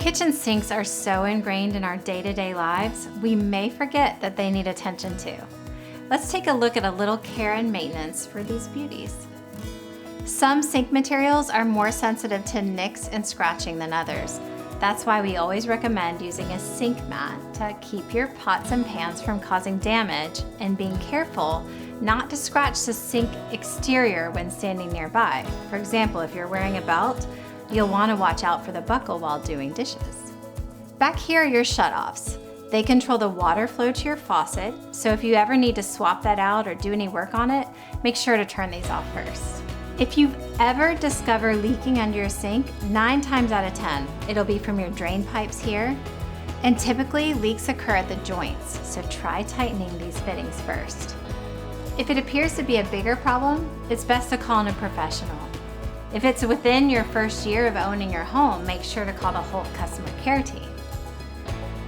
Kitchen sinks are so ingrained in our day-to-day lives, we may forget that they need attention too. Let's take a look at a little care and maintenance for these beauties. Some sink materials are more sensitive to nicks and scratching than others. That's why we always recommend using a sink mat to keep your pots and pans from causing damage and being careful not to scratch the sink exterior when standing nearby. For example, if you're wearing a belt, you'll want to watch out for the buckle while doing dishes. Back here are your shutoffs. They control the water flow to your faucet, so if you ever need to swap that out or do any work on it, make sure to turn these off first. If you've ever discovered leaking under your sink, 9 times out of 10, it'll be from your drain pipes here. And typically, leaks occur at the joints, so try tightening these fittings first. If it appears to be a bigger problem, it's best to call in a professional. If it's within your first year of owning your home, make sure to call the Holt customer care team.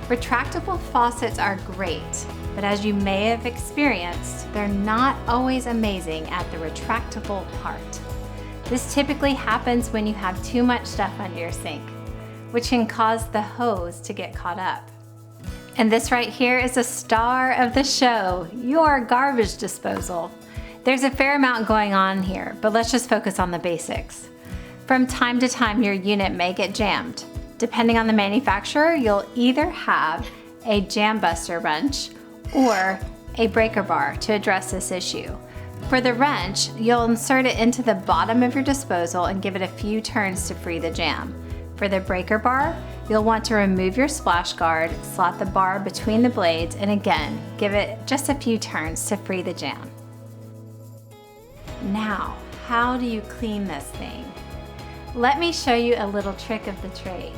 Retractable faucets are great, but as you may have experienced, they're not always amazing at the retractable part. This typically happens when you have too much stuff under your sink, which can cause the hose to get caught up. And this right here is a star of the show, your garbage disposal. There's a fair amount going on here, but let's just focus on the basics. From time to time, your unit may get jammed. Depending on the manufacturer, you'll either have a jam buster wrench or a breaker bar to address this issue. For the wrench, you'll insert it into the bottom of your disposal and give it a few turns to free the jam. For the breaker bar, you'll want to remove your splash guard, slot the bar between the blades, and again, give it just a few turns to free the jam. Now, how do you clean this thing? Let me show you a little trick of the trade.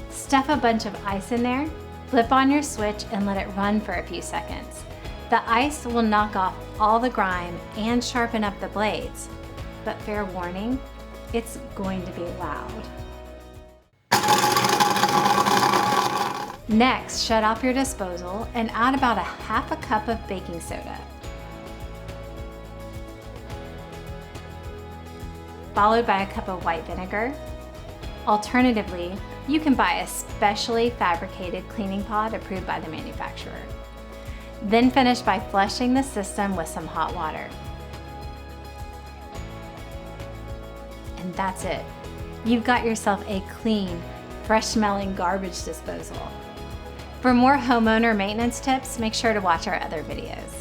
Stuff a bunch of ice in there, flip on your switch, and let it run for a few seconds. The ice will knock off all the grime and sharpen up the blades. But fair warning, it's going to be loud. Next, shut off your disposal and add about a half a cup of baking soda. Followed by a cup of white vinegar. Alternatively, you can buy a specially fabricated cleaning pod approved by the manufacturer. Then finish by flushing the system with some hot water. And that's it. You've got yourself a clean, fresh-smelling garbage disposal. For more homeowner maintenance tips, make sure to watch our other videos.